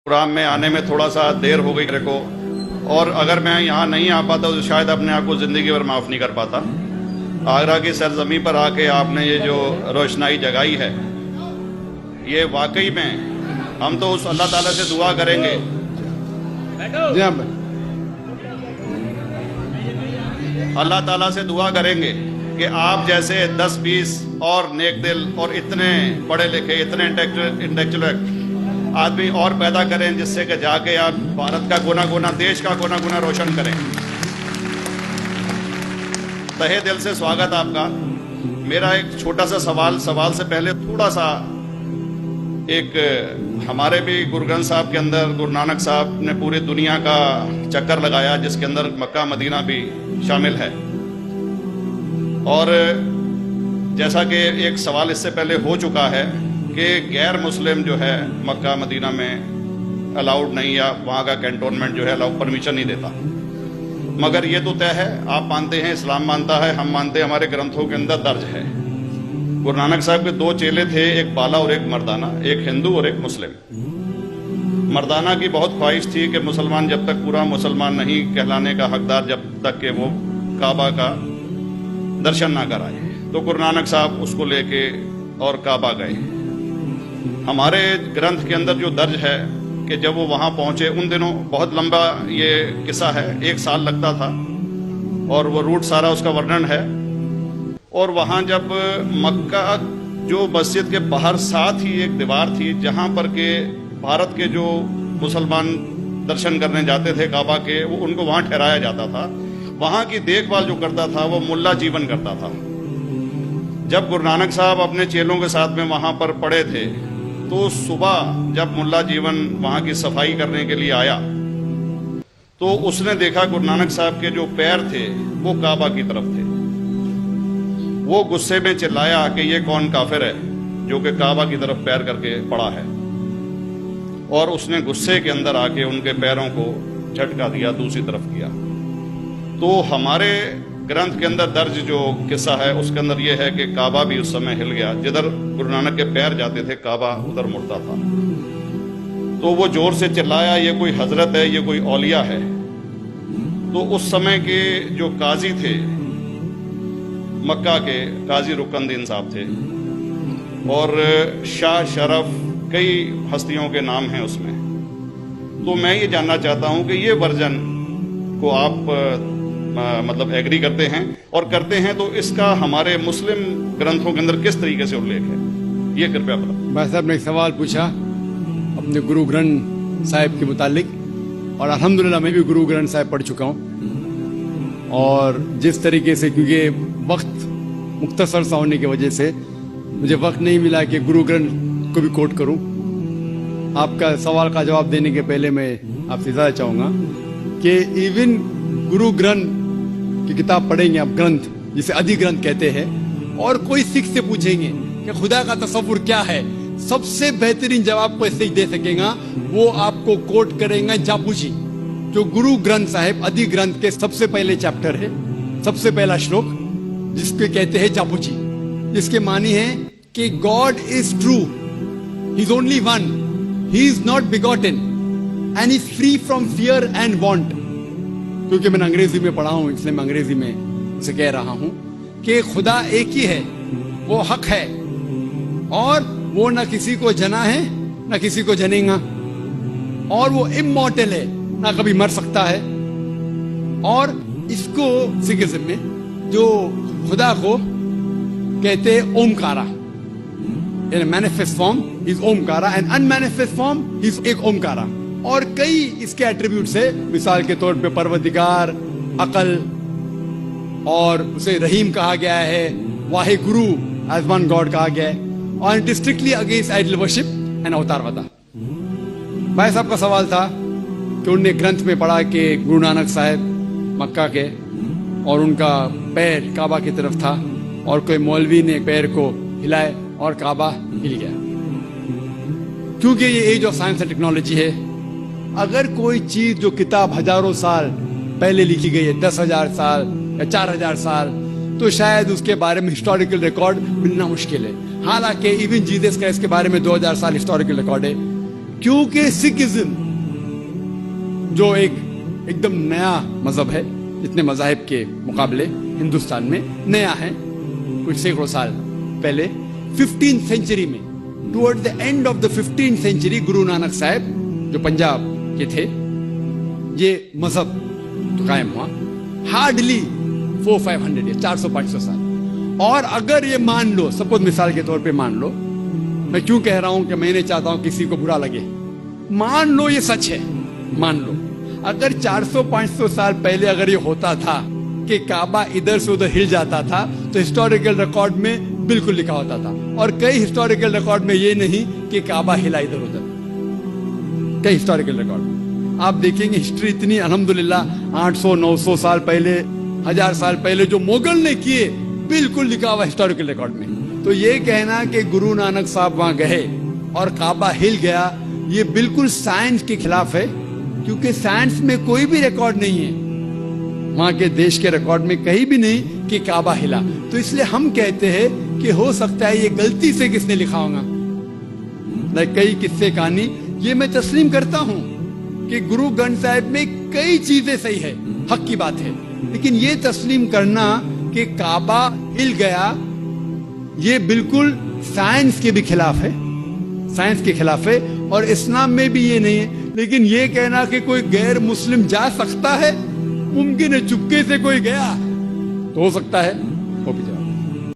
Programme में आने में थोड़ा सा देर हो गई मेरे को, और अगर मैं यहाँ नहीं आ पाता तो शायद अपने आप को ज़िंदगी भर माफ़ नहीं कर पाता। आगरा की सरजमी पर आके आपने ये जो रोशनाई जगाई है, ये वाकई में हम तो उस अल्लाह ताला से दुआ करेंगे। अल्लाह ताला से दुआ करेंगे कि आप जैसे 10-20 और नेक दिल और इतने पढ़े लिखे, इतने इंटेलेक्चुअल आदमी और पैदा करें, जिससे कि जाके आप भारत का कोना कोना, देश का कोना कोना रोशन करें। तहे दिल से स्वागत आपका। मेरा एक छोटा सा सवाल से पहले थोड़ा सा, एक हमारे भी गुरु ग्रंथ साहब के अंदर गुरु नानक साहब ने पूरी दुनिया का चक्कर लगाया, जिसके अंदर मक्का मदीना भी शामिल है। और जैसा कि एक सवाल इससे पहले हो चुका है कि गैर मुस्लिम जो है मक्का मदीना में अलाउड नहीं, या वहाँ का कैंटोनमेंट जो है अलाउ परमिशन नहीं देता। मगर ये तो तय है, आप मानते हैं, इस्लाम मानता है, हम मानते हैं, हमारे ग्रंथों के अंदर दर्ज है। गुरु नानक साहब के 2 चेले थे, एक बाला और एक मर्दाना, एक हिंदू और एक मुस्लिम। मर्दाना की बहुत ख्वाहिश थी कि मुसलमान जब तक पूरा मुसलमान नहीं कहलाने का हकदार, जब तक कि वो काबा का दर्शन ना कराए, तो गुरु नानक साहब उसको लेके और काबा गए। हमारे ग्रंथ के अंदर जो दर्ज है कि जब वो वहाँ पहुँचे, उन दिनों बहुत लंबा ये किस्सा है, 1 साल लगता था, और वो रूट सारा उसका वर्णन है। और वहाँ जब मक्का, जो मस्जिद के बाहर साथ ही एक दीवार थी, जहाँ पर के भारत के जो मुसलमान दर्शन करने जाते थे काबा के, वो उनको वहाँ ठहराया जाता था। वहाँ की देखभाल जो करता था वो मुल्ला जीवन करता था। जब गुरु नानक साहब अपने चेलों के साथ में वहाँ पर पड़े थे, तो सुबह जब मुल्ला जीवन वहाँ की सफाई करने के लिए आया, तो उसने देखा गुरु नानक साहब के जो पैर थे वो काबा की तरफ थे। वो गुस्से में चिल्लाया कि ये कौन काफिर है जो कि काबा की तरफ पैर करके पड़ा है, और उसने गुस्से के अंदर आके उनके पैरों को झटका दिया, दूसरी तरफ किया। तो हमारे ग्रंथ के अंदर दर्ज जो किस्सा है, उसके अंदर यह है कि काबा भी उस समय हिल गया। जिधर गुरु नानक के पैर जाते थे, काबा उधर मुड़ता था। तो वो जोर से चिल्लाया, ये कोई हजरत है, ये कोई औलिया है। तो उस समय के जो काजी थे मक्का के, काजी रुकनदीन साहब थे, और शाह शरफ, कई हस्तियों के नाम हैं उसमें। तो मैं ये जानना चाहता हूं कि ये वर्जन को आप मतलब एग्री करते हैं, और करते हैं तो इसका हमारे मुस्लिम ग्रंथों के अंदर किस तरीके से उल्लेख है, ये कृपया बताएं। भाई साहब ने एक सवाल पूछा अपने गुरु ग्रंथ साहिब के मुतालिक, और अल्हम्दुलिल्लाह मैं भी गुरु ग्रंथ साहिब पढ़ चुका हूँ। और जिस तरीके से, क्योंकि वक्त मुख्तसर सा होने की वजह से मुझे वक्त नहीं मिला कि गुरु ग्रंथ को भी कोट करूँ। आपका सवाल का जवाब देने के पहले मैं आपसे ज़्यादा चाहूँगा कि इवन गुरु ग्रंथ की किताब पढ़ेंगे आप, ग्रंथ जिसे आदि ग्रंथ कहते हैं, और कोई सिख से पूछेंगे कि खुदा का तसव्वुर क्या है, सबसे बेहतरीन जवाब को ऐसे ही दे सकेगा, वो आपको कोट करेंगे जापू जी, जो गुरु ग्रंथ साहिब आदि ग्रंथ के सबसे पहले चैप्टर है, सबसे पहला श्लोक, जिसके कहते हैं जापू जी, जिसके मानी है कि God is true, he is only one, he is not begotten and is free from fear and want. क्योंकि मैंने अंग्रेजी में पढ़ा हूं, इसलिए मैं अंग्रेजी में उसे कह रहा हूं कि खुदा एक ही है, वो हक है, और वो न किसी को जना है न किसी को जनेगा, और वो इमॉर्टल है, ना कभी मर सकता है। और इसको सिखिज्म में जो खुदा को कहते हैं Omkara, in manifest form is Omkara and unmanifest form is एक ओमकारा। और कई इसके एट्रीब्यूट्स है, मिसाल के तौर पे परवरदिगार, अकल, और उसे रहीम कहा गया है, Wahe Guru as one God कहा गया है, और it is strictly against idol worship and avatarvada. भाई साहब का सवाल था कि उनने ग्रंथ में पढ़ा कि गुरु नानक साहब मक्का के, और उनका पैर काबा की तरफ था, और कोई मौलवी ने पैर को हिलाए और काबा हिल गया। क्योंकि ये age of science and technology है, अगर कोई चीज जो किताब हजारों साल पहले लिखी गई है, 10,000 साल या 4,000 साल, तो शायद उसके बारे में हिस्टोरिकल रिकॉर्ड मिलना मुश्किल है। हालांकि इवन जीसस क्राइस्ट के बारे में 2000 साल हिस्टोरिकल रिकॉर्ड है। क्योंकि सिखिज्म जो एक एकदम नया मजहब है, जितने मजाहिब के मुकाबले हिंदुस्तान में नया है, कुछ सैकड़ों साल पहले 15th सेंचुरी में, toward the end of the 15th century, Guru Nanak साहब जो पंजाब के थे, ये मजहब तो कायम हुआ। हार्डली 400-500 ईयर, 400-500 साल। और अगर ये मान लो, सपोज मिसाल के तौर पे मान लो, मैं क्यों कह रहा हूं कि मैं नहीं चाहता हूं किसी को बुरा लगे, मान लो ये सच है, मान लो अगर 400-500 साल पहले अगर ये होता था कि काबा इधर से उधर हिल जाता था, तो हिस्टोरिकल रिकॉर्ड में बिल्कुल लिखा होता था। और कई हिस्टोरिकल रिकॉर्ड में ये नहीं कि काबा हिला इधर उधर, कई हिस्टोरिकल रिकॉर्ड आप देखेंगे। हिस्ट्री इतनी अल्हम्दुलिल्लाह 800-900 साल पहले, 1000 साल पहले जो मुगल ने किए, बिल्कुल लिखा हुआ हिस्टोरिकल रिकॉर्ड में। तो ये कहना कि गुरु नानक साहब वहां गए और काबा हिल गया, ये बिल्कुल साइंस के खिलाफ है, क्योंकि साइंस में कोई भी रिकॉर्ड नहीं है, वहां के देश के रिकॉर्ड में कहीं भी नहीं कि काबा हिला। तो इसलिए हम कहते हैं कि हो सकता है ये गलती से किसने लिखा होगा। कई किस्से कहानी ये मैं तस्लीम करता हूं कि गुरु ग्रंथ साहिब में कई चीजें सही है, हक की बात है, लेकिन ये तस्लीम करना कि काबा हिल गया, ये बिल्कुल साइंस के भी खिलाफ है, साइंस के खिलाफ है। और इस्लाम में भी ये नहीं है। लेकिन ये कहना कि कोई गैर मुस्लिम जा सकता है, मुमकिन है चुपके से कोई गया तो हो सकता है,